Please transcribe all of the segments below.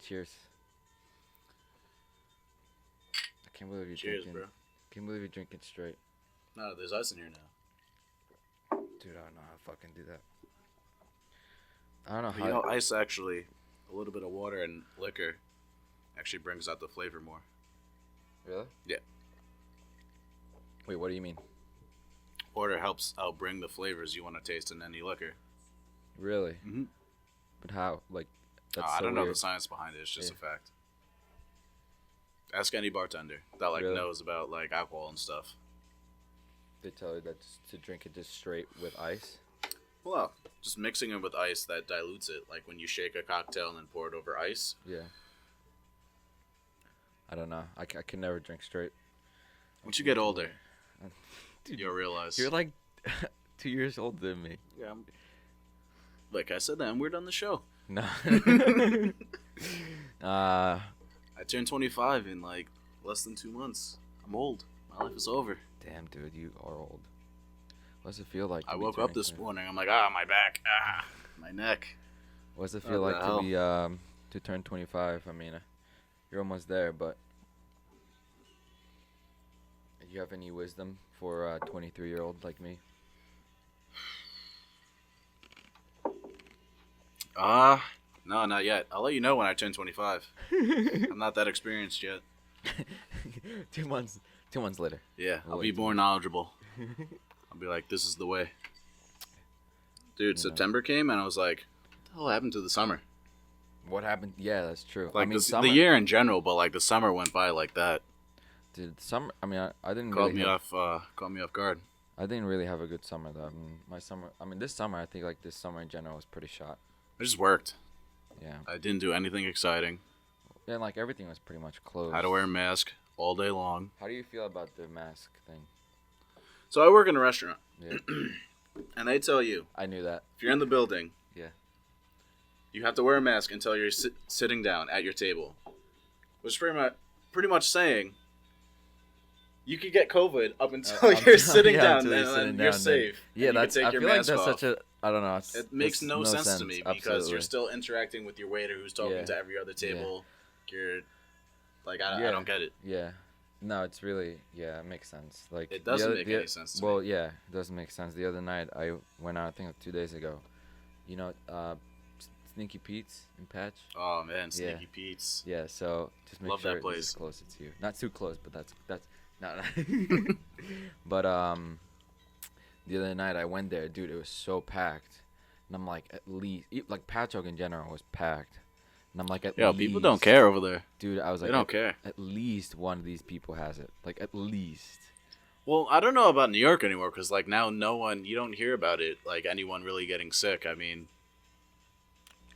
Cheers. I can't believe you're Cheers, drinking. bro. Can't believe you're drinking straight. No, there's ice in here now. Dude, I don't know how to fucking do that. I don't know You how. know, ice actually, a little bit of water and liquor actually brings out the flavor more. Really? Yeah. Wait, what do you mean? Water helps out bring the flavors you want to taste in any liquor. Really? Mm-hmm. But how? Like, that's I so don't know weird. the science behind it. It's just Yeah. a fact. Ask any bartender that Really? knows about alcohol and stuff. They tell you that to drink it just straight with ice. Well, just mixing it with ice that dilutes it. Like when you shake a cocktail and then pour it over ice. Yeah. I don't know. I can never drink straight. Once you get older, Dude, you'll realize. you're like 2 years older than me. Yeah. Like I said, I'm weird on the show. No. I turned 25 in less than 2 months. I'm old. My life is over. Damn, dude, you are old. What's it feel like? I to be woke up turning this 20? morning. I'm like, my back, my neck. What's it feel What like the to hell? be to turn 25? I mean, you're almost there, but do you have any wisdom for a 23-year-old like me? No, not yet. I'll let you know when I turn 25. I'm not that experienced yet. 2 months. 2 months later. Yeah, We'll I'll wait be more knowledgeable. I'll be like, this is the way. Dude, Yeah. September came and I was like, what the hell happened to the summer? What happened? Yeah, that's true. Like I mean, the year in general, but like the summer went by like that. Dude, summer. I mean, I didn't Caught really me have, off guard. I didn't really have a good summer though. I mean, my summer. I mean, this summer. I think like this summer in general was pretty shot. I just worked. Yeah. I didn't do anything exciting. And like everything was pretty much closed. I had to wear a mask all day long. How do you feel about the mask thing? So I work in a restaurant, Yeah. and they tell you I knew that. if you're in the building, Yeah. you have to wear a mask until you're sitting down at your table, which is pretty much saying you could get COVID up until you're sitting yeah, down, until and you're sitting then down, you're then- safe. Yeah, and you that's. can I take feel your like mask that's off. such a. I don't know. It makes no sense to me because absolutely. you're still interacting with your waiter who's talking Yeah. to every other table. You're I Yeah. don't get it. Yeah. No, it's really it makes sense. Like It the doesn't other- make the- any sense to Well, me. yeah, it doesn't make sense. The other night I went out. I think 2 days ago. You know, Sneaky Pete's in Patch. Oh man, Yeah. Sneaky Pete's. Yeah. So just make Love sure that it's place. closer to you. Not too close, but that's not. But the other night I went there, dude. It was so packed, and I'm like, at least like Patchogue in general was packed, and I'm like, at Yo, least, people don't care over there. dude. I was They like, don't care. at least one of these people has it. Like at least. Well, I don't know about New York anymore because now you don't hear about it like anyone really getting sick. I mean,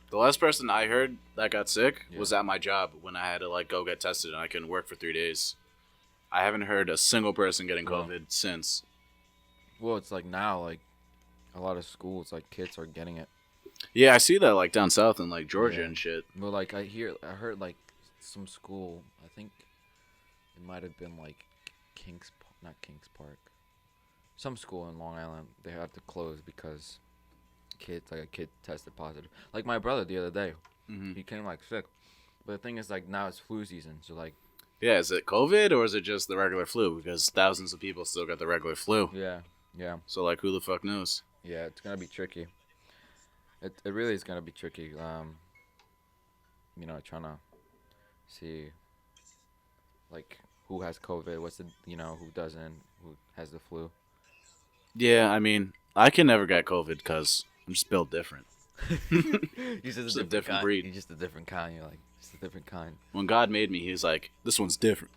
the last person I heard that got sick was at my job when I had to go get tested and I couldn't work for 3 days. I haven't heard a single person getting COVID since. Well, it's like now, like a lot of schools, like kids are getting it. Yeah, I see that down south in Georgia Yeah. and shit. But like I heard like some school. I think it might have been like not Kings Park. Some school in Long Island, they had to close because a kid tested positive. Like my brother the other day, Hmm. he came sick. But the thing is, now it's flu season, so Yeah, is it COVID or is it just the regular flu? Because thousands of people still got the regular flu. yeah. So who the fuck knows? Yeah, it's gonna be tricky. It really is gonna be tricky. Trying to see who has COVID, who doesn't, who has the flu. Yeah, I mean, I can never get COVID because I'm just built different. He's Just a different kind. breed. He's just a different kind. You're like, just a different kind. When God made me, He's like, this one's different.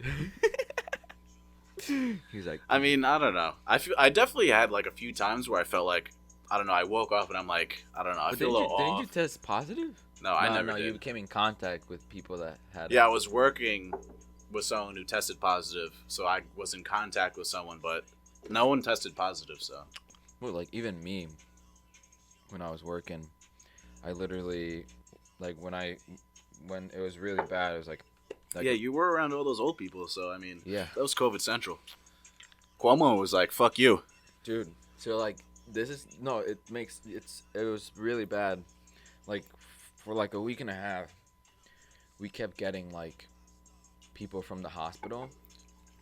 He's like, I mean, I don't know. I definitely had a few times where I felt like, I don't know, I woke up and I'm like, I don't know, I But feel a little didn't off. you test positive? No, I never no, did. you came in contact with people that had Yeah, I it. was working with someone who tested positive, so I was in contact with someone, but no one tested positive, so. Well, even me, when I was working, I literally, when it was really bad, it was like Yeah, you were around all those old people, so, I mean, yeah, that was COVID Central. Cuomo was like, fuck you. dude. So it was really bad, for a week and a half. we kept getting like people from the hospital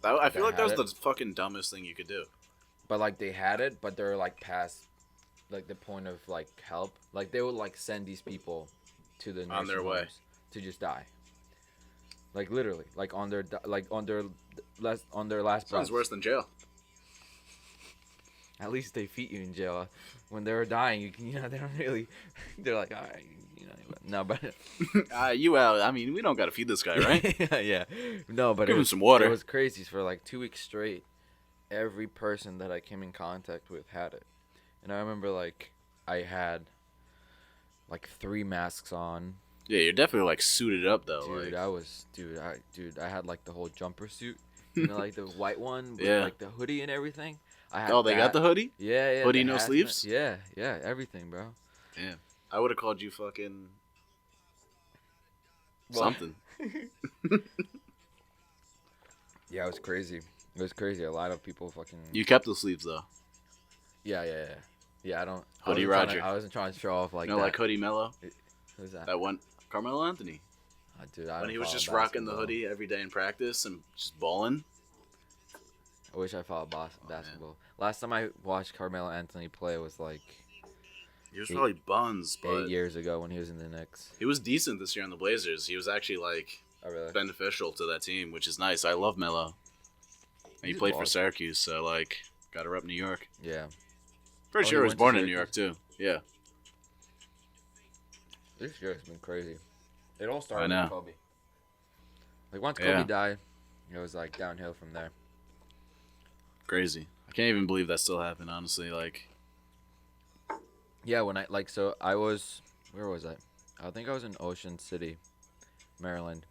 I feel that like that had was it, the fucking dumbest thing you could do. but like they had it, but they're like past like the point of like help. Like they would like send these people to the On nursing their way. homes to just die. Like literally, like on their last Sounds breath. worse than jail. At least they feed you in jail. When they were dying, they don't really. They're like, all right, no, but You out. I mean, we don't gotta feed this guy, right? yeah, no, but Give him some water. It was crazy. For like 2 weeks straight, every person that I came in contact with had it, and I remember like I had like 3 masks on. Yeah, you're definitely like suited up though. Dude, like... I had like the whole jumper suit, like the white one with Yeah. like the hoodie and everything. I had Oh, they got that. the hoodie? Yeah, yeah. Hoodie, the no hazmat. sleeves? Yeah, everything, bro. Damn. I would have called you fucking Well- something. Yeah, it was crazy. It was crazy. A lot of people fucking. You kept the sleeves though. Yeah. I don't. Hoodie I Roger. wasn't trying to show off like You know, that. like Hoodie Mello? Who's that? That one, Carmelo Anthony. Dude, When he was just rocking the hoodie every day in practice and just balling. I wish I followed basketball. Last time I watched Carmelo Anthony play was like He was probably buns, but 8 years ago when he was in the Knicks. he was decent this year on the Blazers. He was actually like Oh really? beneficial to that team, which is nice. I love Melo. And he He's played for awesome. Syracuse, so like gotta rep New York. Yeah. Pretty Oh, sure he he was went to born in New York Syracuse? too. Yeah. This year has been crazy. It all started know. with Kobe. Like once Yeah. Kobe died, it was like downhill from there. Crazy. I can't even believe that still happened, honestly. Like, Yeah, when I was where was I? I think I was in Ocean City, Maryland.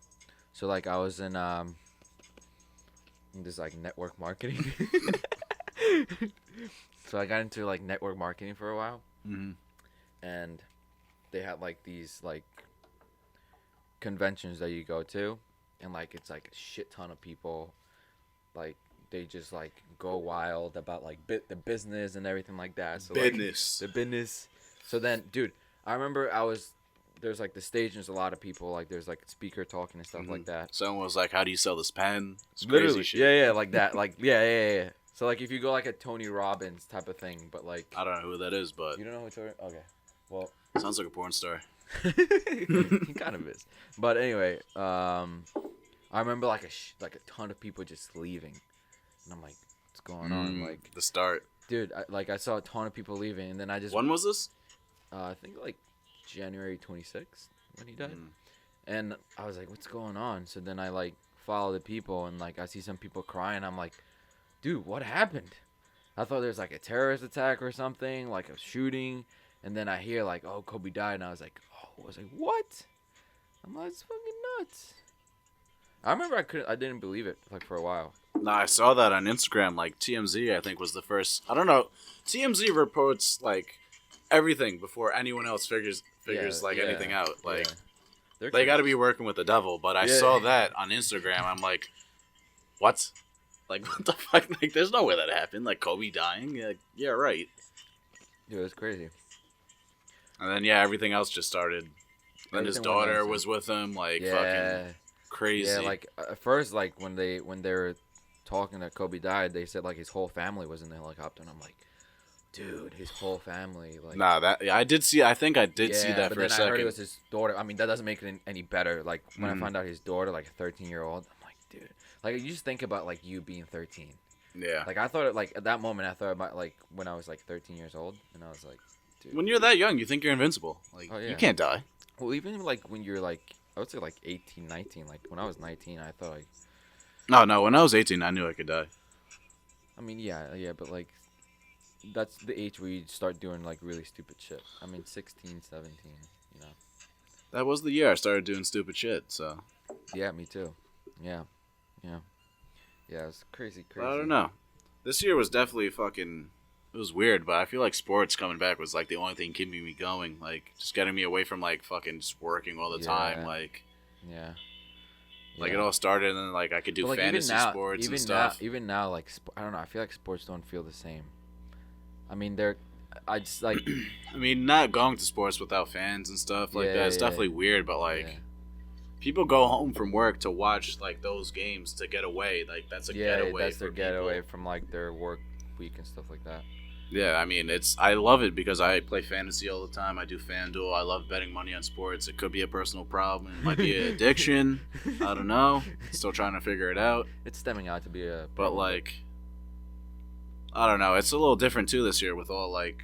So like I was in this like network marketing. So I got into like network marketing for a while, and they had like these like conventions that you go to, and like it's like a shit ton of people, like they just like go wild about like the business and everything like that. So business. like, the business. So then, dude, I remember there's like the stage and there's a lot of people, like there's like speaker talking and stuff like that. Someone was like, "How do you sell this pen?" It's Literally, crazy shit. yeah, like that, like yeah. So like if you go like a Tony Robbins type of thing, but like I don't know who that is, but you don't know who Tony? Okay, well. sounds like a porn star. He kind of is, but anyway, I remember like a ton of people just leaving, and I'm like, what's going on? Like, The start. dude, I saw a ton of people leaving, and then I just When was this? I think like January 26th when he died, and I was like, what's going on? So then I like follow the people, and like I see some people crying. I'm like, dude, what happened? I thought there was like a terrorist attack or something, like a shooting. And then I hear like, oh, Kobe died, and I was like, what? I'm like, it's fucking nuts. I remember I didn't believe it like for a while. Nah, I saw that on Instagram. Like TMZ, I think was the first. I don't know. TMZ reports like everything before anyone else figures anything out. Like they got to be working with the devil. But I saw that on Instagram. I'm like, what? Like what the fuck? Like there's no way that happened. Like Kobe dying. Like, yeah, right. Yeah, it was crazy. And then everything else just started. Then his Everything went daughter on, was with him. Like Yeah, fucking crazy. yeah. Like at first, like when they were talking that Kobe died, they said like his whole family was in the helicopter, and I'm like, dude, his whole family. Like, Nah, I did see. I think I did see that but for a then second. I heard it was his daughter. I mean, that doesn't make it any better. Like when I found out his daughter, like a 13-year-old, I'm like, dude, like you just think about like you being 13. Yeah. Like I thought, like at that moment, I thought about like when I was like 13 years old, and I was like, dude. When you're that young, you think you're invincible. Like Oh, yeah. you can't die. Well, even like when you're like, I would say like 18, 19. Like when I was 19, I thought like, No. When I was 18, I knew I could die. I mean, yeah, but like, that's the age where you start doing like really stupid shit. I mean, 16, 17, you know. That was the year I started doing stupid shit. So Yeah, me too. Yeah, it was crazy. I don't know. This year was definitely fucking. It was weird, but I feel like sports coming back was like the only thing keeping me going. Like just getting me away from like fucking just working all the time. Like Yeah. Like it all started, and then like I could do But, like, fantasy sports and stuff. Even now, like I don't know. I feel like sports don't feel the same. I mean, I just like. I mean, not going to sports without fans and stuff like that. It's definitely weird, but like people go home from work to watch like those games to get away. Like that's a getaway. That's their for getaway people. from like their work week and stuff like that. Yeah, I mean, I love it because I play fantasy all the time. I do FanDuel. I love betting money on sports. It could be a personal problem. It might be an addiction. I don't know. Still trying to figure it out. It's stemming out to be a. But like, I don't know. It's a little different too this year with all like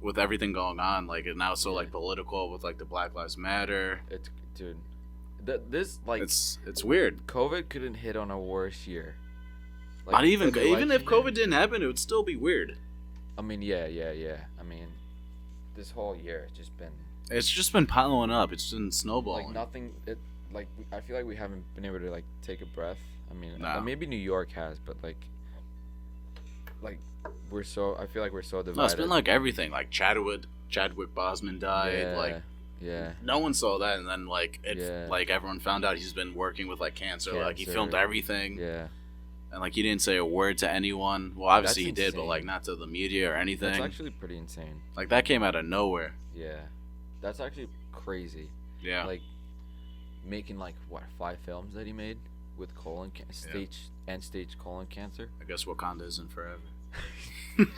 with everything going on. Like, and now it's so like political with like the Black Lives Matter. It's dude. This like it's weird. COVID couldn't hit on a worse year. Like, Not even for the even if election COVID didn't happen, it would still be weird. I mean, yeah. I mean, this whole year it's just been It's just been piling up. It's been snowballing. like nothing. I feel like we haven't been able to like take a breath. I mean, No. maybe New York has, but like we're so. I feel like we're so divided. No, it's been like everything. Like Chadwick Boseman died. Yeah, Like yeah. no one saw that, and then like Yeah. like everyone found out he's been working with like cancer. Like he Cancer. filmed everything, Yeah, and like he didn't say a word to anyone. Well, obviously he That's did, but insane. like not to the media or anything. that's actually pretty insane. Like that came out of nowhere. Yeah, that's actually crazy. Yeah. Like making like what 5 films that he made with stage colon cancer. I guess Wakanda isn't forever.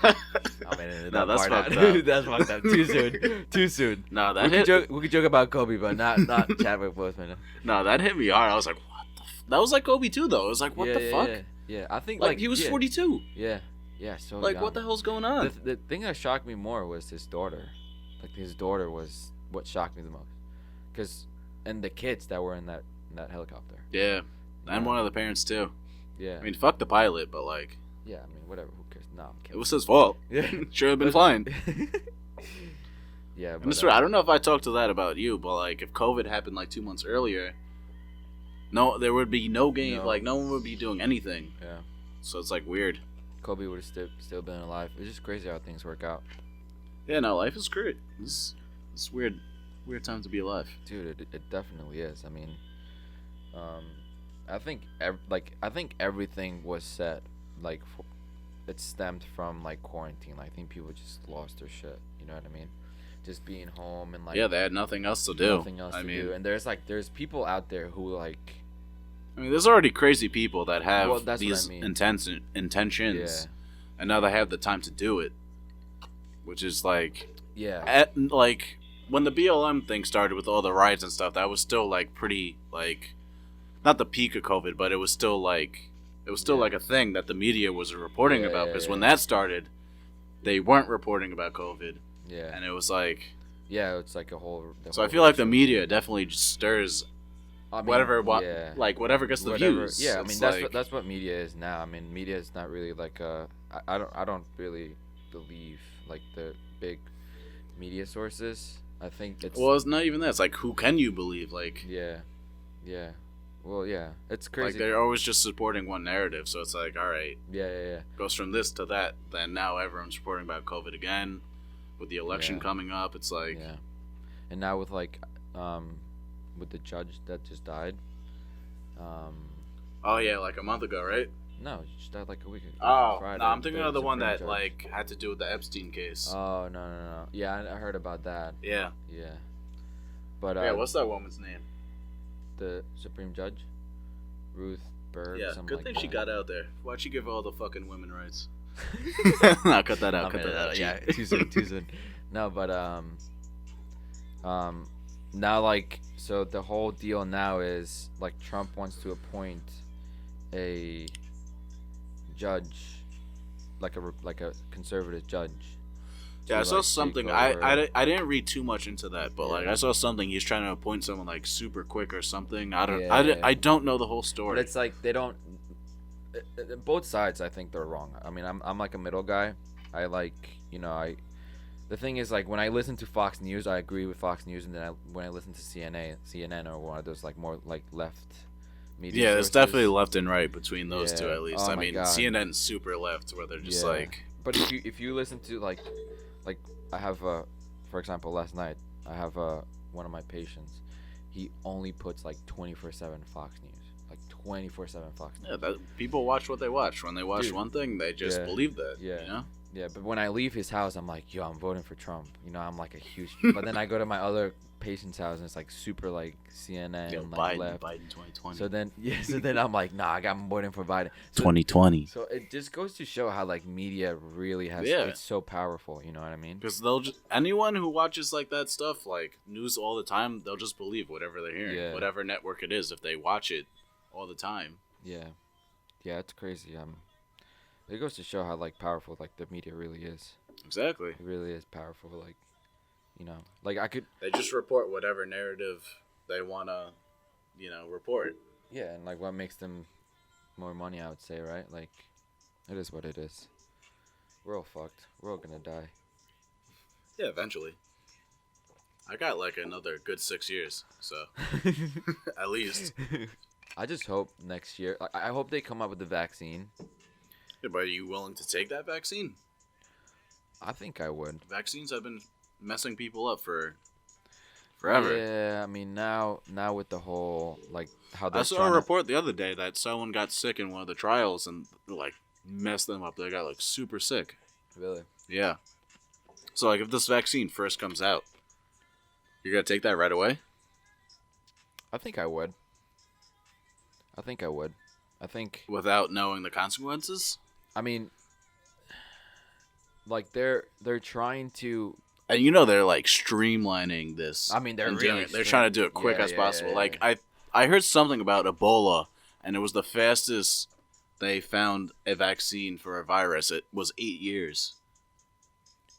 I mean, No, that's part out. fucked up. That's fucked up. Too soon. Too soon. No, that We hit. could joke about Kobe, but not Chadwick Boseman. No, that hit me hard. I was like, what the? That was like Kobe too, though. It was like, what yeah, the fuck? Yeah, I think Like he was 42. Yeah, so Like young. what the hell's going on? The thing that shocked me more was his daughter. Like his daughter was what shocked me the most, and the kids that were in that helicopter. Yeah, and one of the parents too. Yeah. I mean, fuck the pilot, but like, yeah. I mean, whatever. Who cares? No, I'm it kidding. was his fault. Yeah. Should have been fine. Yeah, And but it's I don't know if I talked to that about you, but like, if COVID happened like 2 months earlier, no, there would be no game. No. Like, no one would be doing anything. yeah, So it's like weird. Kobe would have still been alive. It's just crazy how things work out, Yeah, no, life is great. It's weird. Weird time to be alive. dude. It definitely is. I mean, I think everything was set like it stemmed from like quarantine. Like, I think people just lost their shit. You know what I mean? Just being home and like Yeah, they had nothing else to do. nothing else I to mean, do. And there's people out there who like there's already crazy people that have Well, that's what these I mean. intentions, Yeah. and now they have the time to do it, which is like, yeah like when the BLM thing started with all the riots and stuff. That was still like pretty like, not the peak of COVID, but it was still like like a thing that the media was reporting about. Because when that started, they weren't reporting about COVID, yeah and it was like, yeah. It's like a whole. so I feel like the media definitely just stirs I mean, whatever yeah. like whatever gets the Whatever. views. Yeah, I mean It's that's what media is now. I mean, media is not really like I don't really believe like the big media sources. I think it's well, it's not even that. It's like, who can you believe? Like, yeah. Well, yeah, it's like crazy. they're always just supporting one narrative. So it's like, all right, yeah. goes from this to that. Then now everyone's reporting about COVID again. With the election Yeah. coming up, it's like, Yeah, and now with like with the judge that just died. oh yeah, like a month ago, right? No, she just died like a week ago. Oh, Friday, no, I'm thinking of the one Supreme that Judge. like had to do with the Epstein case. Oh no. Yeah, I heard about that. Yeah. Yeah, but Yeah, what's that woman's name? the Supreme Judge, Ruth Berg. Yeah, something good like thing that. she got out there. Why'd she give all the fucking women rights? No, cut that out. Cut that out. Yeah, too soon. No, but now like so the whole deal now is like Trump wants to appoint a judge, like a conservative judge. Yeah, I to, saw like, something. take I over. didn't read too much into that, but like Yeah. I saw something. He's trying to appoint someone like super quick or something. Yeah. I don't know the whole story. But it's like they don't. Both sides, I think they're wrong. I mean, I'm like a middle guy. I like The thing is, like, when I listen to Fox News, I agree with Fox News, and then when I listen to CNN or one of those like more like left media. Yeah, it's sources, definitely left and right between those two Yeah. at least. Oh I my mean, God. CNN's super left, where they're just Yeah. like, But if you listen to like I have for example, last night I have one of my patients. He only puts like 24/7 Fox News, like 24/7 Fox News. yeah, that people watch what they watch. When they watch Dude. one thing, they just Yeah. believe that. Yeah. You know? Yeah, but when I leave his house, I'm like, yo, I'm voting for Trump. You know, I'm like a huge. But then I go to my other patient's house, and it's like super like CNN, Yo, like Biden, left. Biden 2020. So then, yeah, so then I'm like, nah, I'm voting for Biden. So, 2020. so it just goes to show how like media really has. Yeah. It's so powerful. You know what I mean? Because they'll just anyone who watches like that stuff, like news all the time, they'll just believe whatever they're hearing, Yeah. whatever network it is, if they watch it all the time. Yeah, yeah, it's crazy. It goes to show how like powerful like the media really is. Exactly. It really is powerful. Like, you know, like I could. They just report whatever narrative they wanna, report. Yeah, and like what makes them more money, I would say, right? Like, it is what it is. We're all fucked. We're all gonna die. Yeah, eventually. I got like another good 6 years, so at least. I just hope next year. I hope they come up with the vaccine. Yeah, but are you willing to take that vaccine? I think I would. Vaccines have been messing people up for forever. Yeah, I mean now with the whole like how I they're saw trying a report the other day that someone got sick in one of the trials and like messed them up. They got like super sick. Really? Yeah. So like if this vaccine first comes out, you're gonna take that right away? I think I would. I think Without knowing the consequences? I mean, like they're trying to. And they're like streamlining this. I mean, they're and really they're trying to do it quick Yeah, as yeah, possible. yeah, Like yeah. I heard something about Ebola, and it was the fastest they found a vaccine for a virus. It was 8 years.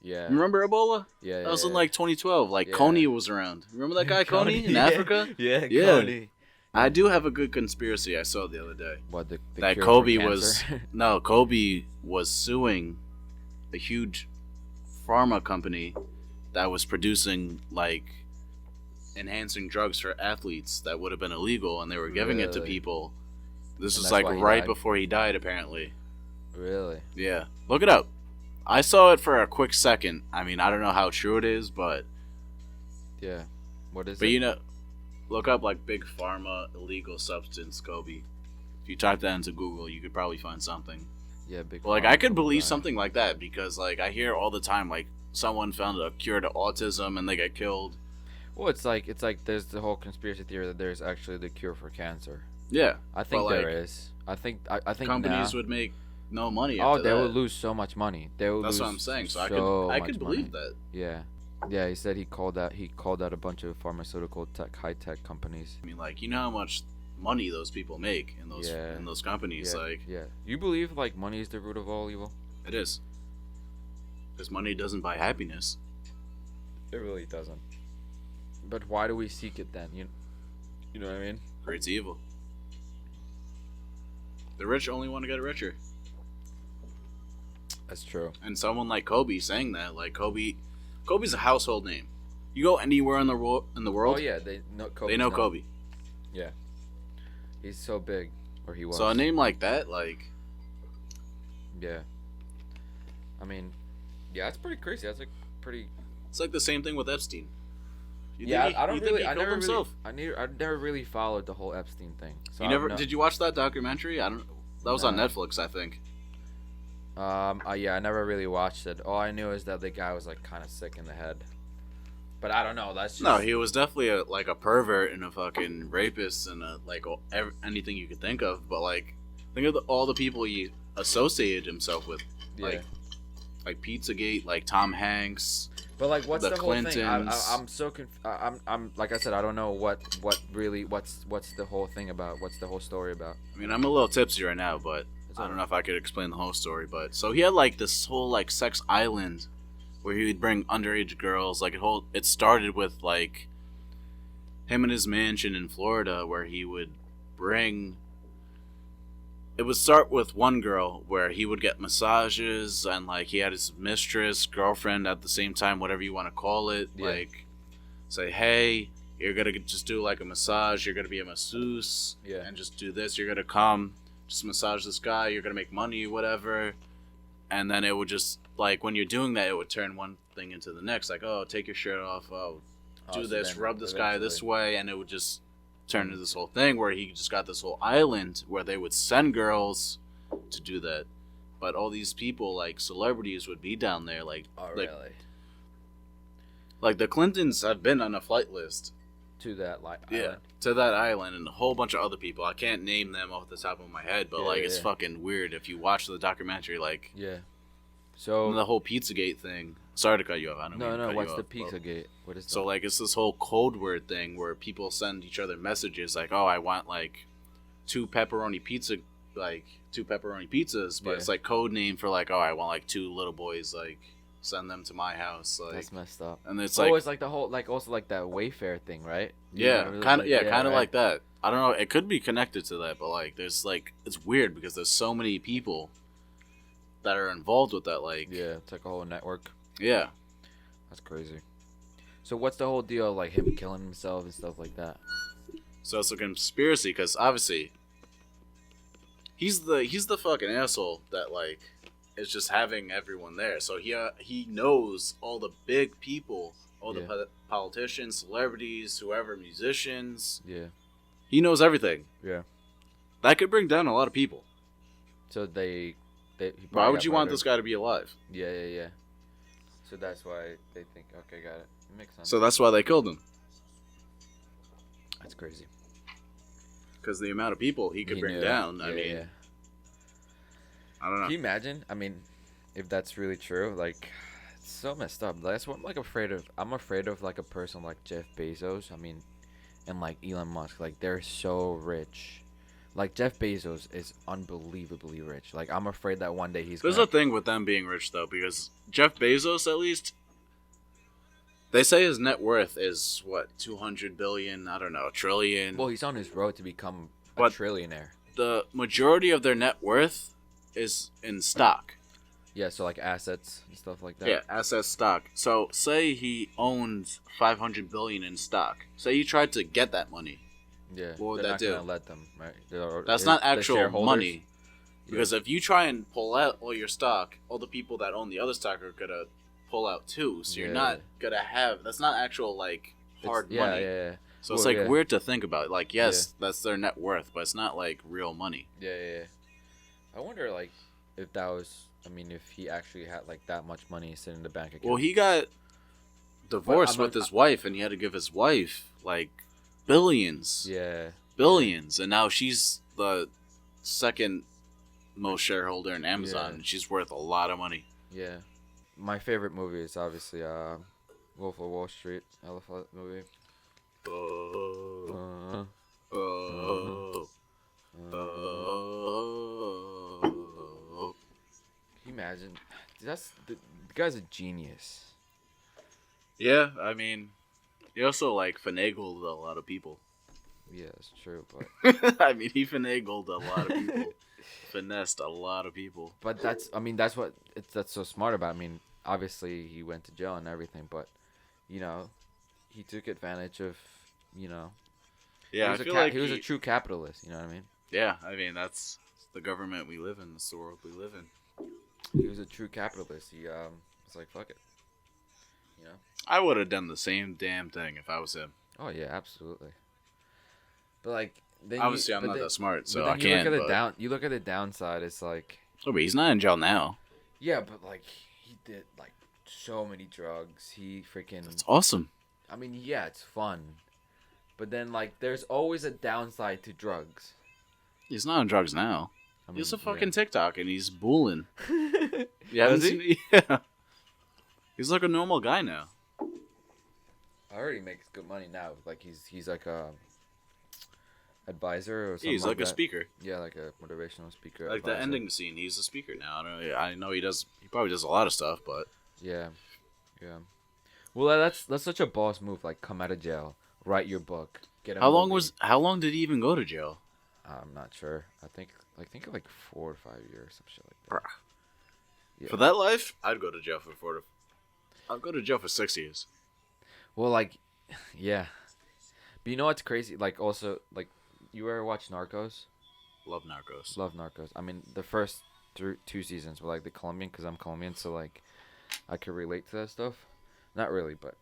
Yeah. Remember Ebola? Yeah. That was yeah. in like 2012. Like Yeah. Coney was around. Remember that guy Coney in yeah. Africa? Yeah. Yeah. Coney. I do have a good conspiracy I saw the other day. What the That cure Kobe for was cancer? Kobe was suing a huge pharma company that was producing like enhancing drugs for athletes that would have been illegal, and they were giving it to Really? people. This And was that's like why he right died? before he died, apparently. Really? Yeah, look it up. I saw it for a quick second. I mean, I don't know how true it is, but Yeah. What is but it? look up like big pharma illegal substance Kobe. If you type that into Google, you could probably find something. Yeah, big. Well, like pharma I could will believe die. something like that because like I hear all the time like someone found a cure to autism and they get killed. Well, it's like there's the whole conspiracy theory that there's actually the cure for cancer. Yeah, I think But, there like, is. I think companies now, would make no money. Oh, after they that. would lose so much money. They would That's lose what I'm saying. So I much could believe money. that. Yeah. Yeah, he said he called out a bunch of pharmaceutical high tech companies. I mean, like how much money those people make in those Yeah. companies. Yeah, Like yeah. You believe like money is the root of all evil? it is because money doesn't buy happiness. It really doesn't. But why do we seek it then? You know what I mean? Creates evil. The rich only want to get richer, That's true. and someone like Kobe saying that, like Kobe's a household name. You go anywhere in the world, Oh yeah, they know Kobe. they know Kobe. Yeah. He's so big, or he was. So a name like that, like Yeah. I mean, yeah, that's pretty crazy. That's like pretty. it's like the same thing with Epstein. You Yeah, think he- I don't you think really. he I killed never himself? really. I never really followed the whole Epstein thing. So You I never don't know. did you watch that documentary? I don't. That was on No. Netflix, I think. Yeah, I never really watched it. All I knew is that the guy was like kind of sick in the head. But I don't know. That's just. No, he was definitely a pervert and a fucking rapist and anything you could think of. But like, think of all the people he associated himself with, Yeah. like Pizzagate, like Tom Hanks. But like, what's the the whole thing? Clintons. I'm so I'm like I said, I don't know what's the whole thing about. What's the whole story about? I mean, I'm a little tipsy right now, but It's I don't alright. know if I could explain the whole story. But so he had like this whole like sex island where he would bring underage girls. Like it started with like him in his mansion in Florida where he would bring. It would start with one girl where he would get massages and like he had his mistress, girlfriend at the same time, whatever you want to call it. Yeah. Like say, hey, you're gonna just do like a massage. You're gonna be a masseuse, Yeah. and just do this. You're gonna come, just massage this guy. You're gonna make money, whatever. And then it would just like when you're doing that, it would turn one thing into the next. Like, oh, take your shirt off. Oh, do so this. then Rub this guy this eventually- way, and it would just turn into this whole thing where he just got this whole island where they would send girls to do that. but all these people, like celebrities, would be down there. Oh, like really? like the Clintons have been on a flight list. To that Yeah, island? to that island, and a whole bunch of other people. I can't name them off the top of my head, but Yeah, like yeah, it's yeah. fucking weird if you watch the documentary. Like Yeah. So the whole Pizzagate thing. Sorry to cut you off. I don't mean to no. cut What's you the off, but- Pizzagate? What is that? So like it's this whole code word thing where people send each other messages like, "Oh, I want like two pepperoni pizzas," but Yeah. it's like code name for like, "Oh, I want like two little boys, like send them to my house." Like, That's messed up. and it's It's like the whole like also like that Wayfair thing, right? You yeah, remember kind of those, kind of right? like that. I don't know. It could be connected to that, but like there's like it's weird because there's so many people that are involved with that. Like Yeah, it's like a whole network. yeah. That's crazy. So what's the whole deal? Like him killing himself and stuff like that? So it's a conspiracy because obviously he's the fucking asshole that like is just having everyone there. So he knows all the big people, all Yeah. the politicians, celebrities, whoever, musicians. Yeah. He knows everything. Yeah. That could bring down a lot of people. So he Why probably would got you want murdered. this guy to be alive? Yeah. So that's why they think, okay, got it. It makes sense. So that's why they killed him. That's crazy. Because the amount of people he could bring knew. down. I Yeah, mean, yeah. I don't know. Can you imagine? I mean, if that's really true, like, it's so messed up. That's what I'm like afraid of. I'm afraid of like a person like Jeff Bezos. I mean, and like Elon Musk. Like they're so rich. Like Jeff Bezos is unbelievably rich. Like I'm afraid that one day he's. There's gonna... a thing with them being rich though, because Jeff Bezos, at least, they say his net worth is what 200 billion. I don't know, a trillion. Well, he's on his road to become a But- trillionaire. The majority of their net worth is in stock. Yeah, so like assets and stuff like that. Yeah, asset stock. So say he owns 500 billion in stock. Say he tried to get that money. Yeah. What would they're that not do? gonna let them, right? That's not actual money. Because if you try and pull out all your stock, all the people that own the other stock are gonna pull out too. So you're Yeah. not gonna have. That's not actual like hard money. Yeah. So it's Well, like yeah. weird to think about. Like yes, that's their net worth, but it's not like real money. Yeah. I wonder, like, if that was. I mean, if he actually had like that much money sitting in the bank account. Well, he got divorced I'm with his wife, and he had to give his wife like billions, Yeah. and now she's the second most shareholder in Amazon, Yeah. and she's worth a lot of money. Yeah. My favorite movie is obviously Wolf of Wall Street. I love that movie. Oh, Uh, oh, oh. can you imagine? The guy's a genius. Yeah, I mean, he also like finagled a lot of people. Yeah, it's true, but I mean, he finagled a lot of people, finessed a lot of people. that's what that's so smart about. I mean, obviously he went to jail and everything, but you know, he took advantage of, you know. Yeah, I he was feel like he was a true capitalist. You know what I mean? Yeah, I mean that's the government we live in. That's the world we live in. He was a true capitalist. He was like, fuck it. You know? I would have done the same damn thing if I was him. Oh yeah, absolutely. But like, then Obviously, I'm not that smart, so I you can't. look at But... You look at the downside. It's like, Oh, but he's not in jail now. yeah, but like he did like so many drugs. He freaking. It's awesome. I mean, yeah, it's fun, but then like, there's always a downside to drugs. He's not on drugs now. I mean, He's a fucking TikTok and he's bulling. yeah. You haven't Does he? seen? Yeah. He's like a normal guy now. I heard he makes good money now. Like he's like a advisor or something. He's like a that. speaker. Yeah, like a motivational speaker. Like the advisor. ending scene, he's a speaker now. I know he does. He probably does a lot of stuff, but Yeah. Well, that's such a boss move. Like, come out of jail, write your book, get a how long did he even go to jail? I'm not sure. I think like 4 or 5 years, some shit like that. Bruh. Yeah. For that life, I'd go to jail for 4 to. I'd go to jail for 6 years. Well, like, yeah. But you know what's crazy? Like, also, like, you ever watch Narcos? Love Narcos. Love Narcos. I mean, the first 2 seasons were like the Colombian, because I'm Colombian, so like, I could relate to that stuff. Not really, but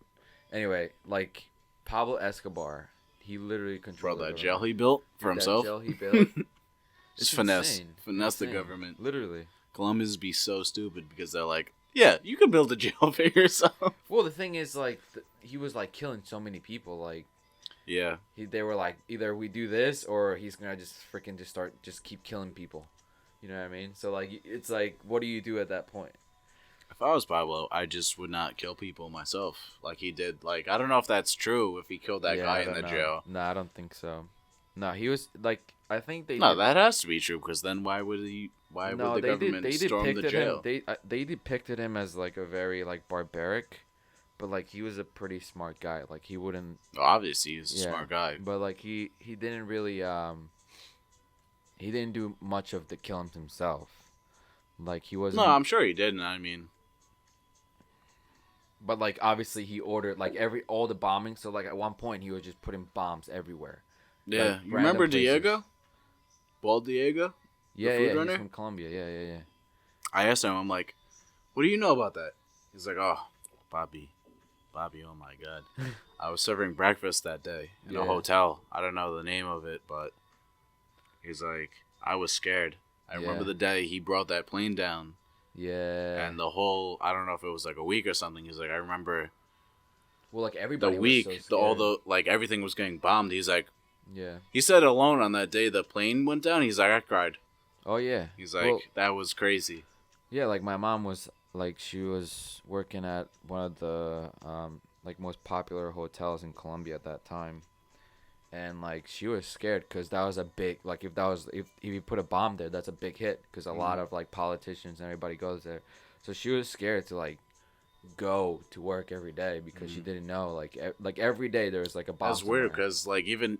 anyway, like Pablo Escobar, he literally Bro, controlled that the jail he built for government. himself. That jail he built. Just finesse insane. the Insane. government. Literally. Colombians be so stupid because they're like, yeah, you can build a jail for yourself. Well, the thing is, like, he was like killing so many people. Like, Yeah. they were like, either we do this or he's gonna just freaking just keep killing people. You know what I mean? So like, it's like, what do you do at that point? If I was Pablo, I just would not kill people myself like he did. Like, I don't know if that's true, if he killed that guy in the jail. No, I don't think so. No, he was like, I think they. No, that has to be true, because then why would he? Why would the government storm the jail? They depicted him as like a very like barbaric, but like he was a pretty smart guy. Like he wouldn't. Well, obviously, he's a smart guy. But like he didn't really he didn't do much of the killing himself. Like he wasn't. No, I'm sure he didn't. I mean. But like obviously he ordered like all the bombing. So like at one point he was just putting bombs everywhere. Yeah, like, you remember places. Diego? Bald Diego? Yeah, food yeah, runner? he's from Colombia. Yeah. I asked him, I'm like, what do you know about that? He's like, oh, Bobby, oh my God. I was serving breakfast that day in a hotel. I don't know the name of it, but he's like, I was scared. I remember the day he brought that plane down. Yeah. And the whole, I don't know if it was like a week or something. He's like, I remember. Well, like everybody. The week, was so like everything was getting bombed. He's like, yeah. He said alone on that day the plane went down. He's like, I cried. Oh yeah. He's like, that was crazy. Yeah, like my mom was like, she was working at one of the like most popular hotels in Colombia at that time, and like she was scared because that was a big, like if you put a bomb there, that's a big hit because a lot of like politicians and everybody goes there, so she was scared to like go to work every day because she didn't know like every day there was like a bomb. That's weird because like even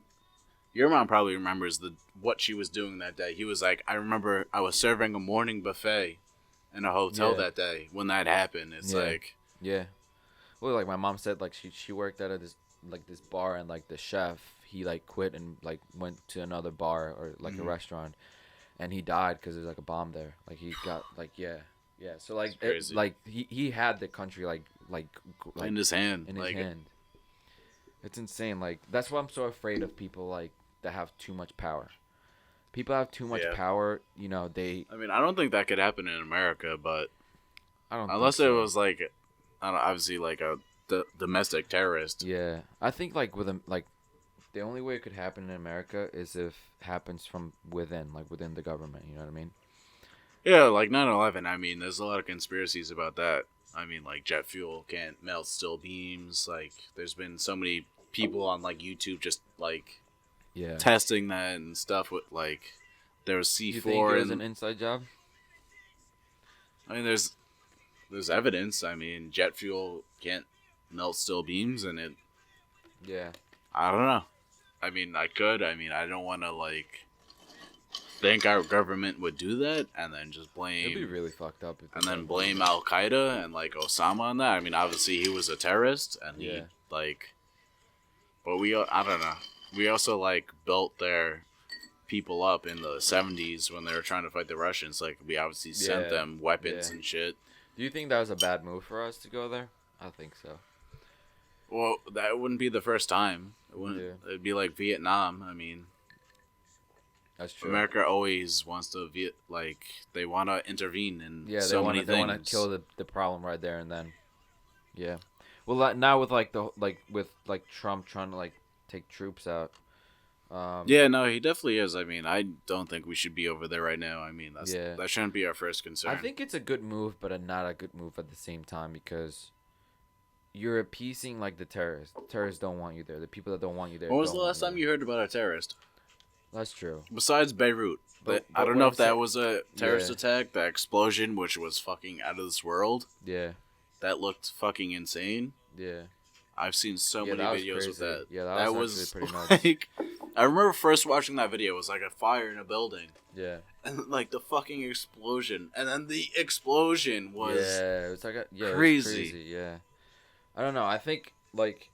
your mom probably remembers what she was doing that day. He was like, I remember I was serving a morning buffet in a hotel that day when that happened. It's like, yeah. Well, like my mom said, like she worked at this bar, and like the chef, he like quit and like went to another bar or like a restaurant, and he died because there's like a bomb there. Like he got like yeah. So like like he had the country like in his hand. In his hand. It's insane. Like that's why I'm so afraid of people like that have too much power. People have too much power. You know they. I mean, I don't think that could happen in America, but I don't. Unless it was like, I don't know, obviously like a domestic terrorist. Yeah, I think like with a like. The only way it could happen in America is if it happens from within, like within the government. You know what I mean? Yeah, like 9/11. I mean, there's a lot of conspiracies about that. I mean, like jet fuel can't melt steel beams. Like, there's been so many people on like YouTube just like testing that and stuff with like there was C4. You think it was an inside job? I mean, there's evidence. I mean, jet fuel can't melt steel beams, and it. Yeah. I don't know. I mean, I could. I mean, I don't want to like think our government would do that and then just blame. It'd be really fucked up. And then blame Al Qaeda and like Osama on that. I mean, obviously he was a terrorist and he like. But I don't know. We also like built their people up in the 70s when they were trying to fight the Russians. Like we obviously sent them weapons and shit. Do you think that was a bad move for us to go there? I think so. Well, that wouldn't be the first time. It wouldn't. Yeah. It'd be like Vietnam. I mean, that's true. America always wants to they want to intervene in so many things. They want to kill the problem right there and then. Yeah. Well, now with with Trump trying to like take troops out. Yeah, no, he definitely is. I mean, I don't think we should be over there right now. I mean, that shouldn't be our first concern. I think it's a good move, but not a good move at the same time because. You're appeasing like the terrorists. The terrorists don't want you there. The people that don't want you there. When was the last time you heard about a terrorist? That's true. Besides Beirut, but I don't know if that was a terrorist attack. That explosion, which was fucking out of this world. Yeah. That looked fucking insane. Yeah. I've seen so many videos with that. Yeah, that was pretty nuts. Like, I remember first watching that video. It was like a fire in a building. Yeah. And like the fucking explosion, and then the explosion was it was like crazy. It was crazy. Yeah. I don't know. I think like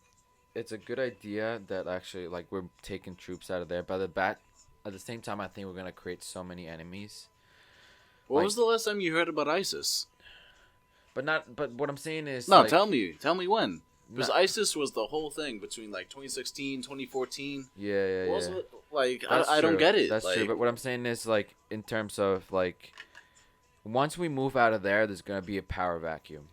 it's a good idea that actually like we're taking troops out of there. But at the same time, I think we're gonna create so many enemies. What was the last time you heard about ISIS? But what I'm saying is no. Tell me when. Because ISIS was the whole thing between like 2016, 2014. Yeah. Like I don't get it. That's like, true. But what I'm saying is like in terms of like once we move out of there, there's gonna be a power vacuum.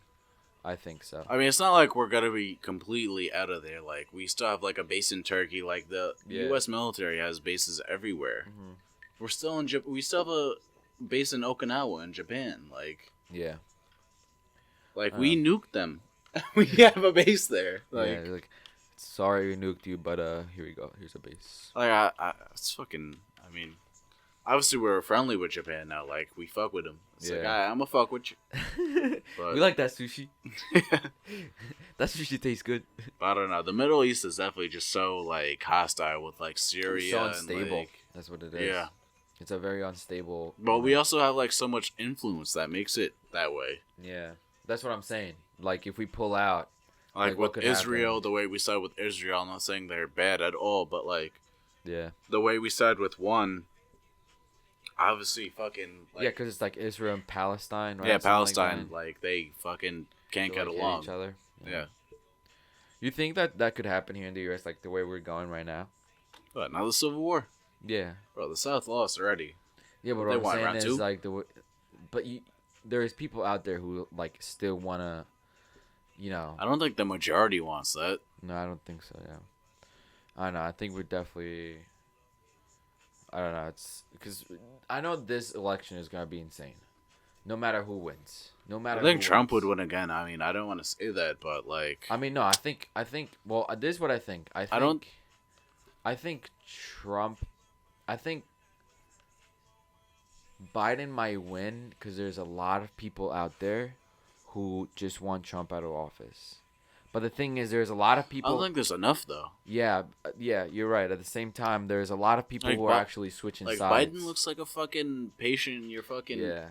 I think so. I mean, it's not like we're gonna be completely out of there. Like, we still have like a base in Turkey. Like, the Yeah. U.S. military has bases everywhere. Hmm. We're still in We still have a base in Okinawa in Japan. Yeah. We nuked them. We have a base there. Yeah. Like, sorry we nuked you, but here we go. Here's a base. It's fucking. I mean, obviously we're friendly with Japan now. Like, we fuck with them. It's like, I'm a fuck with you. But We like that sushi. That sushi tastes good. But I don't know. The Middle East is definitely just so like hostile with like It's Syria so and unstable. like, That's what it is. yeah. It's a very unstable. But we also have like so much influence that makes it that way. Yeah. That's what I'm saying. Like, if we pull out. Like what with could Israel, happen? the way we side with Israel, I'm not saying they're bad at all, but like Yeah. the way we side with one, obviously fucking like, Yeah, because it's like Israel and Palestine, right? yeah, Something Palestine, that. like they fucking can't They, get like, hate along. each other. Yeah. You think that could happen here in the U.S. like the way we're going right now? But now the Civil War, Yeah. bro, the South lost already. Yeah, but They what want I'm round saying is two? like but there's people out there who like still wanna, I don't think the majority wants that. No, I don't think so. Yeah, I don't know. I think we're definitely. I don't know. It's because I know this election is gonna be insane, no matter who wins. No matter. I think who Trump wins. would win again. I mean, I don't want to say that, but like, I mean, no. I think. Well, this is what I think. I don't- think Trump. I think Biden might win because there's a lot of people out there who just want Trump out of office. But the thing is, there's a lot of I people. don't think there's enough though. Yeah, you're right. At the same time, there's a lot of people Like, who are actually switching Like sides. Biden looks like a fucking patient in your fucking Yeah.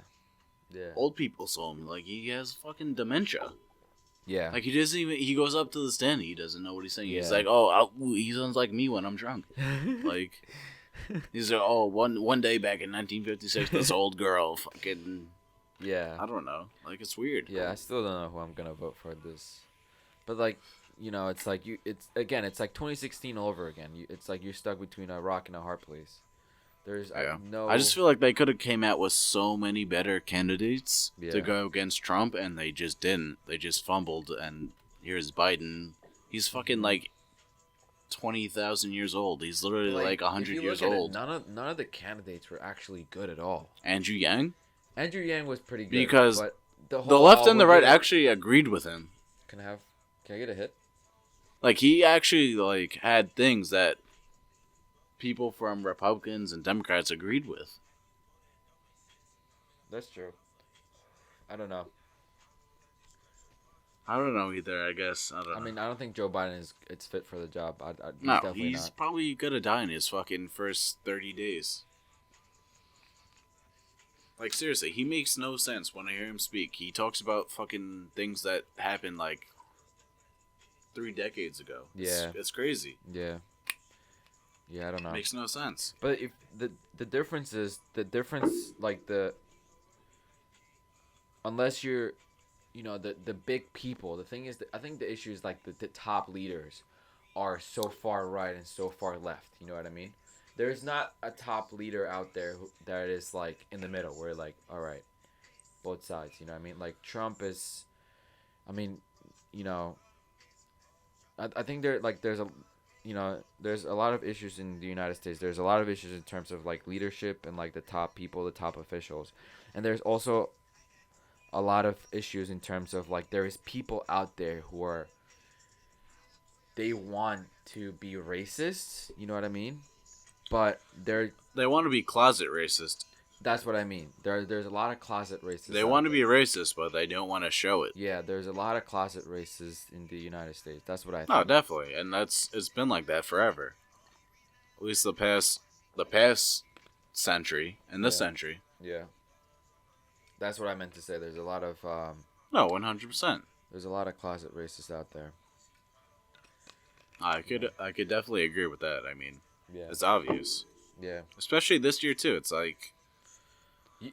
old people's home. Like he has fucking dementia. Yeah. Like he doesn't even. He goes up to the stand. He doesn't know what he's saying. He's Yeah. like, oh, he sounds like me when I'm drunk. Like he's like, oh, one day back in 1956, this old girl fucking. Yeah. I don't know. Like it's weird. Yeah, I still don't know who I'm gonna vote for this, but like, it's like it's like 2016 all over again. It's like you're stuck between a rock and a hard place. There's Yeah. no. I just feel like they could have came out with so many better candidates Yeah. to go against Trump, and they just didn't. They just fumbled, and here's Biden. He's fucking like 20,000 years old. He's literally like if 100 you years look at it, old. none of the candidates were actually good at all. Andrew Yang, Andrew Yang was pretty good Because but the whole, left and the we're right gonna- actually agreed with him. Can I get a hit? Like he actually like had things that people from Republicans and Democrats agreed with. That's true. I don't know. I don't know either. I guess I don't know. I mean, I don't think Joe Biden it's fit for the job. He's no, definitely he's not. probably gonna die in his fucking first 30 days. Like seriously, he makes no sense when I hear him speak. He talks about fucking things that happened like 3 decades ago. Yeah. It's crazy. Yeah. Yeah, I don't know. Makes no sense. But if the difference is like unless you're, the big people. The thing is that I think the issue is like the top leaders are so far right and so far left. You know what I mean? There's not a top leader out there that is like in the middle where like, all right, both sides. You know what I mean? Like Trump is, I mean, I think there's a lot of issues in the United States. There's a lot of issues in terms of like leadership and like the top people, the top officials. And there's also a lot of issues in terms of like there is people out there who they want to be racist, you know what I mean? But They want to be closet racist. that's what I mean. There's a lot of closet racists. They out want to there. be racist, but they don't want to show it. Yeah, there's a lot of closet racists in the United States. That's what I think. No, definitely, and it's been like that forever. At least the past century and this Yeah. century. Yeah. That's what I meant to say. There's a lot of No, 100%. there's a lot of closet racists out there. I could definitely agree with that. I mean, Yeah. it's obvious, Yeah. especially this year too. It's like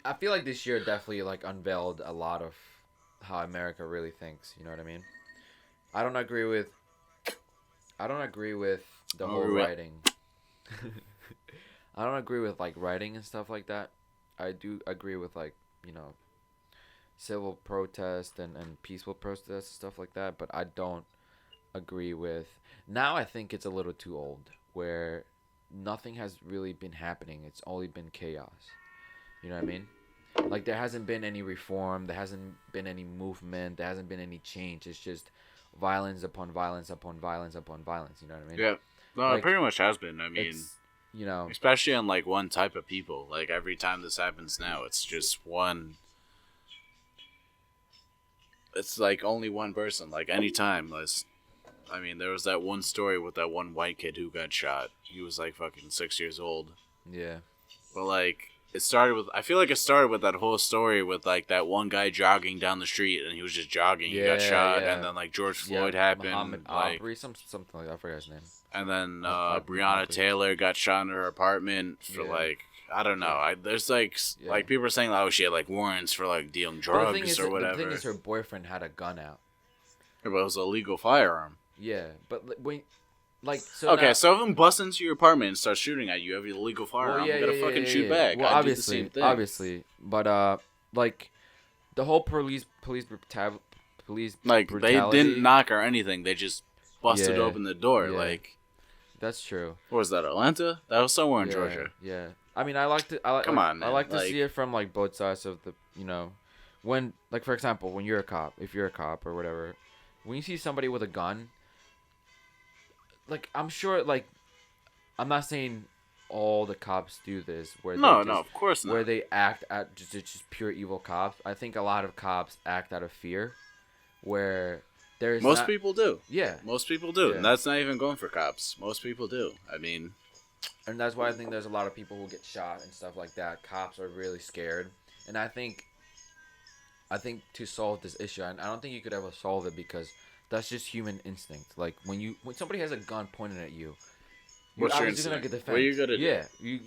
I feel like this year definitely like unveiled a lot of how America really thinks. You know what I mean? I don't agree with the whole writing. I don't agree with like writing and stuff like that. I do agree with like civil protest and peaceful protest and stuff like that, but I don't agree with. Now I think it's a little too old, where nothing has really been happening. It's only been chaos. You know what I mean? Like there hasn't been any reform, there hasn't been any movement, there hasn't been any change. It's just violence upon violence upon violence upon violence. You know what I mean? Yeah. No, it Like pretty much has been. I mean, it's you know especially on like one type of people. Like every time this happens now, it's just one. It's like only one person. Like anytime, I mean, there was that one story with that one white kid who got shot. He was like fucking 6 years old. yeah But like it started with, I feel like it started with that whole story with like that one guy jogging down the street and he was just jogging, he got shot, yeah and then like George yeah Floyd happened, Muhammad like, Aubrey something like that. I forgot his name. and then Aubrey. Breonna Taylor got shot in her apartment for Yeah. like, I don't know. There's like Yeah. like people are saying like, oh, she had like warrants for like dealing But drugs or whatever. the thing is, her boyfriend had a gun out. But it was a legal firearm. Yeah, but when like Okay, now, so if I'm busting into your apartment and start shooting at you, have a legal firearm, I'm gonna fucking shoot back. Well, I'd do the same thing. obviously, but like the whole police Like brutality, they didn't knock or anything. They just busted Yeah, open the door. yeah. Like, That's true. what was that? Atlanta? That was somewhere in Yeah, Georgia. Yeah. I mean, I like to. Come on, I man. like to Like- see it from like both sides of the. When like for example, when you're a cop, if you're a cop or whatever, when you see somebody with a gun, like I'm sure like, I'm not saying all the cops do this where No, they no, just, of course not. where they act at just pure evil cops. I think a lot of cops act out of fear, where there's Most not- people do. Yeah, Most people do. Yeah. And that's not even going for cops. Most people do. I mean, and that's why I think there's a lot of people who get shot and stuff like that. Cops are really scared, and I think to solve this issue, and I don't think you could ever solve it because that's just human instinct. Like when somebody has a gun pointed at you, you're What's your obviously gonna get instinct? defense. What are you gonna do? Yeah,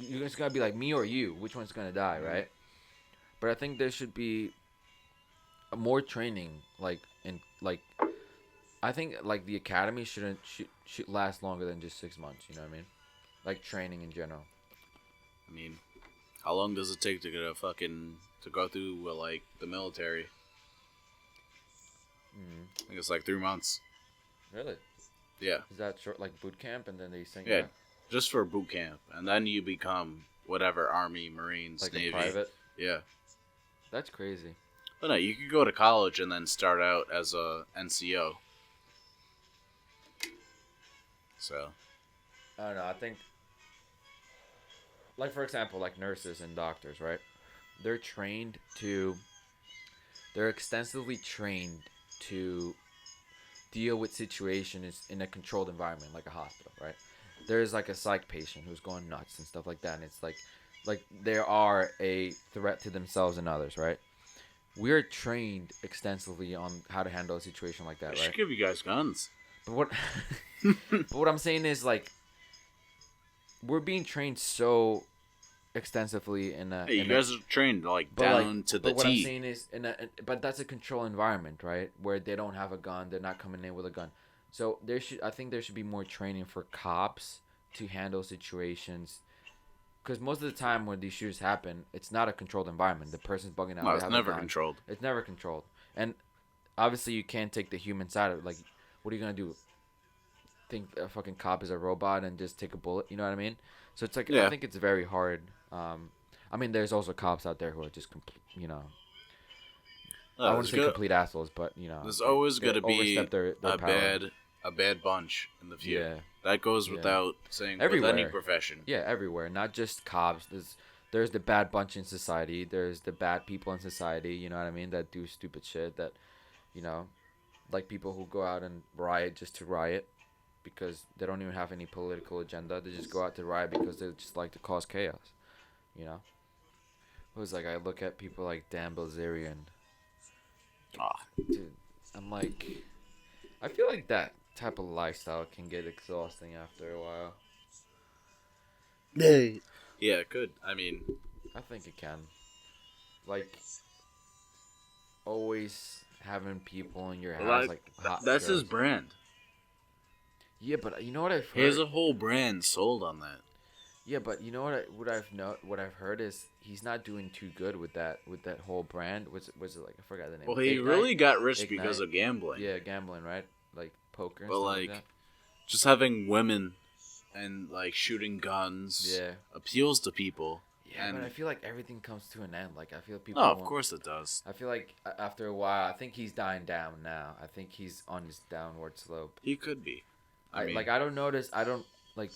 you're just gonna be like me or you. Which one's gonna die, right? But I think there should be more training, like I think like the academy should last longer than just 6 months. You know what I mean? Like training in general. I mean, how long does it take to get to go through like the military? I think it's like 3 months. Really? Yeah. Is that short, like boot camp, and then they send Yeah. you Just for boot camp, and then you become whatever, Army, Marines, like Navy. a private? Yeah. That's crazy. But no, you could go to college and then start out as a NCO. So, I don't know. I think, like for example, like nurses and doctors, right? They're extensively trained to deal with situations in a controlled environment, like a hospital, right? There's like a psych patient who's going nuts and stuff like that, and it's like they are a threat to themselves and others, right? We're trained extensively on how to handle a situation like I that, should right? give you guys guns. But what, but what I'm saying is like, we're being trained so extensively in a. Hey, you guys are trained like but down to the but what I'm T. saying is but that's a control environment, right? Where they don't have a gun, they're not coming in with a gun. So I think there should be more training for cops to handle situations. Because most of the time when these shootings happen, it's not a controlled environment. The person's bugging out. No, they it's have a never gun. controlled. It's never controlled. And obviously you can't take the human side of it. Like, what are you going to do? Think a fucking cop is a robot and just take a bullet? You know what I mean? So it's like, Yeah. I think it's very hard. I mean, there's also cops out there who are just, I wouldn't say complete assholes, but, There's always they going to be overstep their power. a bad bunch in the few. Yeah. That goes Yeah. without saying Everywhere. with any profession. Yeah, everywhere. Not just cops. There's the bad bunch in society. There's the bad people in society, you know what I mean, that do stupid shit that, like people who go out and riot just to riot because they don't even have any political agenda. They just go out to riot because they just like to cause chaos, It was like I look at people like Dan Bilzerian. Ah. Dude, I'm like, I feel like that type of lifestyle can get exhausting after a while. Yeah, it could. I mean, I think it can. Like, always having people in your house, like hot that's his girls. brand. Yeah, but you know what I've He has heard? a whole brand sold on that. Yeah, but you know what I've heard is he's not doing too good with that whole brand. Was it like I forgot the name. Well, he Ignite? really got rich because Ignite. of gambling. Yeah, gambling, right? Like poker and But stuff like like, that. just having women and like shooting guns Yeah. appeals to people. Yeah, And but I feel like everything comes to an end. Like I feel people. no, of won't- course it does. I feel like after a while, I think he's dying down now. I think he's on his downward slope. He could be. I mean, like I don't notice. I don't like.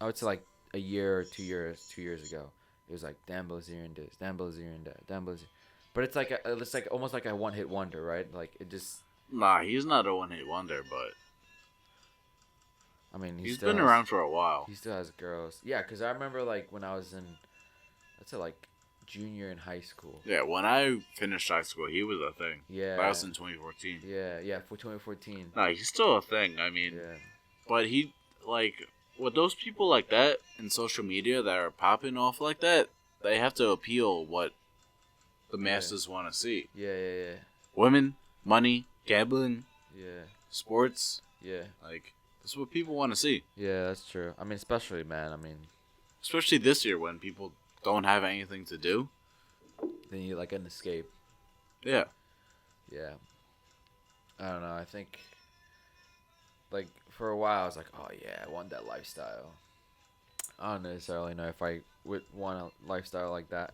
I would say like a year or 2 years ago, it was like Dan Bilzerian and this, Dan Bilzerian and that, Dan Bilzerian. But it's like almost like a one hit wonder, right? Like it just. nah, he's not a one-hit wonder, but I mean, he's been around for a while. He still has girls. Yeah, because I remember like when I was in, let's say like junior in high school. Yeah, when I finished high school, he was a thing. Yeah. That was in 2014. Yeah, for 2014. Nah, he's still a thing. I mean, Yeah. but he like with those people like that in social media that are popping off like that, they have to appeal what the masses want to see. Yeah. Women, money, gambling, Yeah. sports. Yeah. Like that's what people want to see. Yeah, that's true. I mean, especially man. I mean, Especially this year when people don't have anything to do. then you like an escape. Yeah. Yeah. I don't know. I think, like, for a while, I was like, oh, yeah, I want that lifestyle. I don't necessarily know if I would want a lifestyle like that.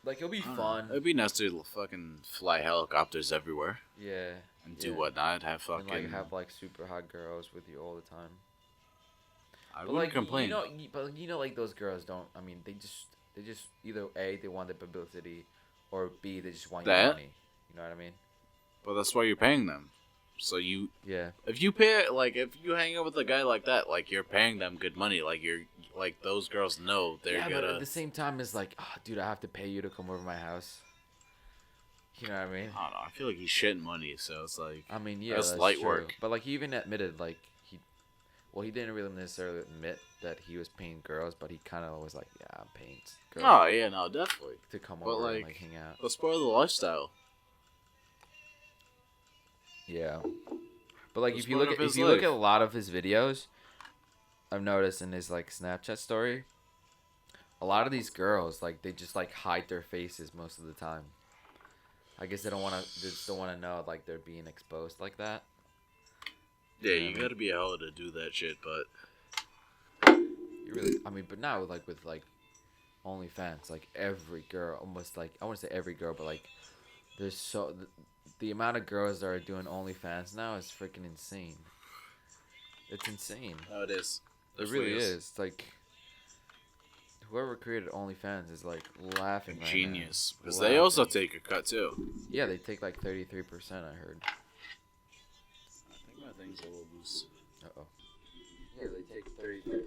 Like, it'll be fun. It'd be nice to fucking fly helicopters everywhere Yeah. and do whatnot. Have And, fucking. like, have, like, super hot girls with you all the time. I But, wouldn't like, complain. like, those girls don't, I mean, they just either A, they want the publicity, or B, they just want your That? money. You know what I mean? But that's why you're paying them. So Yeah. if you hang out with a guy like that, like you're paying them good money. Like like those girls know they're Yeah, gonna. but at the same time, it's like, oh, dude, I have to pay you to come over my house. You know what I mean? I don't know. I feel like he's shitting money, so it's like. I mean, yeah, That's that's light true. work. But like, he even admitted, like, he didn't really necessarily admit that he was paying girls, but he kind of was like, yeah, I'm paying girls Oh yeah, no, definitely. to come But over and like, like hang out. let's spoil the lifestyle. Yeah. But like, That's if you part look of at his a life. lot of his videos, I've noticed in his like Snapchat story, a lot of these girls like they just like hide their faces most of the time. I guess they just don't want to know like they're being exposed like that. Yeah, Yeah, you man. gotta be a hoe to do that shit, but You really, I mean, but now with like OnlyFans, like every girl, almost like I wouldn't say every girl, but like there's the amount of girls that are doing OnlyFans now is freaking insane. It's insane. no, it is. It really is. It's like whoever created OnlyFans is like laughing. Right Genius, now. because they also Laughing. take a cut too. Yeah, they take like 33%. I heard. I think my thing's a little loose. Uh oh. Yeah, they take 33% of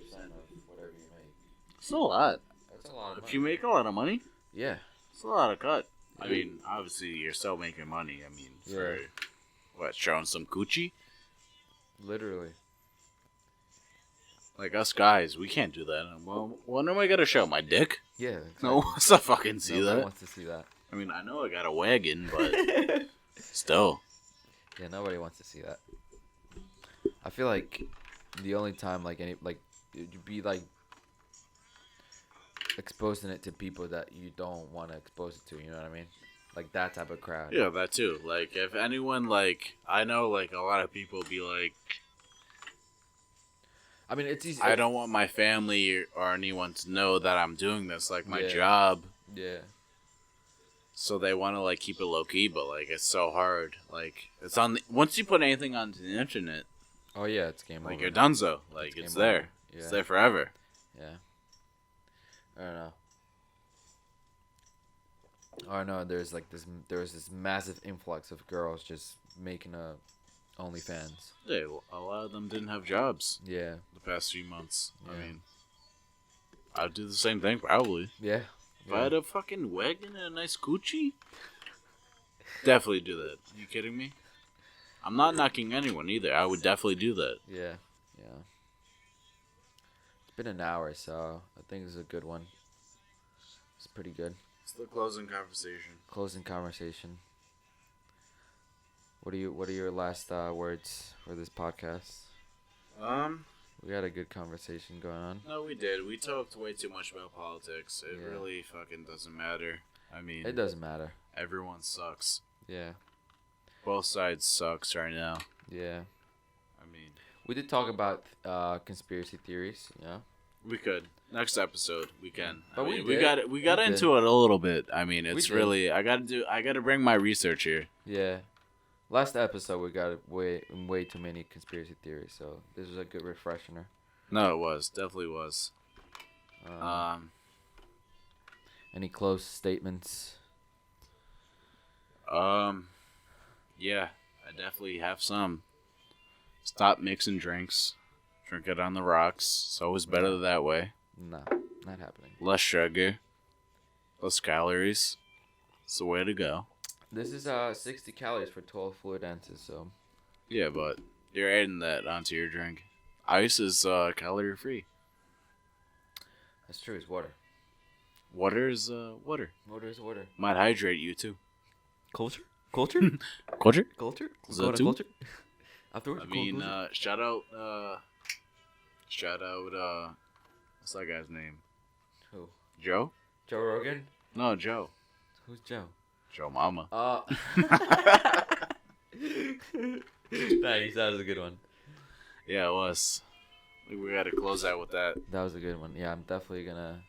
whatever you make. It's a lot. That's a lot of money. If you make a lot of money, Yeah. it's a lot of cut. I mean, obviously you're still making money. I mean, for Yeah. what, showing some coochie? Literally. Like us guys, we can't do that. Well, what am I gonna show? My dick? Yeah. Exactly. No one wants to fucking see Nobody that. wants to see that. I mean, I know I got a wagon, but still. Yeah, nobody wants to see that. I feel like the only time like you'd be like exposing it to people that you don't want to expose it to. You know what I mean? Like that type of crowd. Yeah, that too. Like, if anyone, like, I know, like, a lot of people be like, I mean, it's easy. I don't want my family or anyone to know that I'm doing this, like, my Yeah. job. Yeah. So they want to, like, keep it low key, but, like, it's so hard. Like, it's on once you put anything onto the internet, Oh yeah, it's game like, over. you're donezo. Like, It's it's game there. over. Yeah. It's there forever. Yeah. I don't know. I know there was this massive influx of girls just making a OnlyFans. Yeah, a lot of them didn't have jobs Yeah. the past few months. I Yeah. mean, I'd do the same thing, probably. Yeah. If I had a fucking wagon and a nice coochie, definitely do that. Are you kidding me? I'm not knocking anyone either. I would definitely do that. Yeah. Yeah. It's been an hour, so I think it's a good one. It's pretty good. It's the closing conversation. Closing conversation. What are your last words for this podcast? We had a good conversation going on. No, we did. We talked way too much about politics. It Yeah. really fucking doesn't matter. I mean, It doesn't matter. everyone sucks. Yeah. Both sides sucks right now. Yeah. I mean, We did talk about conspiracy theories. Yeah. we could next episode we can. But I mean, we did. we got We into it a little bit. I mean, it's did. really I gotta bring my research here. Yeah. Last episode we got way too many conspiracy theories, so this was a good refresher. No, it was definitely was. Any close statements? Yeah, I definitely have some. Stop mixing drinks. Drink it on the rocks. It's always better that way. No, not happening. Less sugar. Less calories. It's the way to go. This is 60 calories for 12 fluid ounces, so Yeah, but you're adding that onto your drink. Ice is calorie free. that's true. It's water. Water is water. Water is water. Might hydrate you too. Culture? Culture? Culture? Culture? Is Go that to too? culture? Afterwards? I mean, shout out, what's that guy's name? Who? Joe? Joe Rogan? No, Joe. Who's Joe? Joe Mama. Nice, that was a good one. Yeah, it was. We got to close out with that. That was a good one. Yeah, I'm definitely gonna.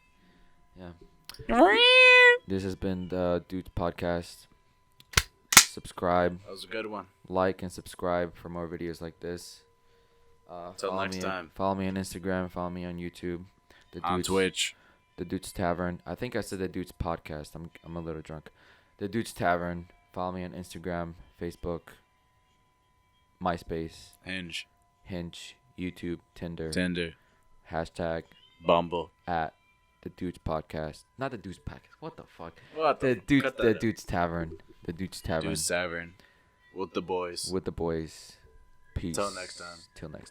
Yeah. This has been the Dudes Podcast. Subscribe, That was a good one. like, and subscribe for more videos like this. Till Follow next me- time. Follow me on Instagram. Follow me on YouTube. On Twitch. The Dudes Tavern. I think I said the Dudes Podcast. I'm a little drunk. The Dudes Tavern. Follow me on Instagram, Facebook, MySpace, Hinge. Hinge, YouTube, Tinder. Tinder. Hashtag Bumble. at the Dudes Podcast. Not the Dudes Podcast. What the fuck? What The cut Dudes. that The out. Dudes Tavern. The Dudes Tavern. Dude's Tavern. With the boys. With the boys. Peace. Till next time. Till next time.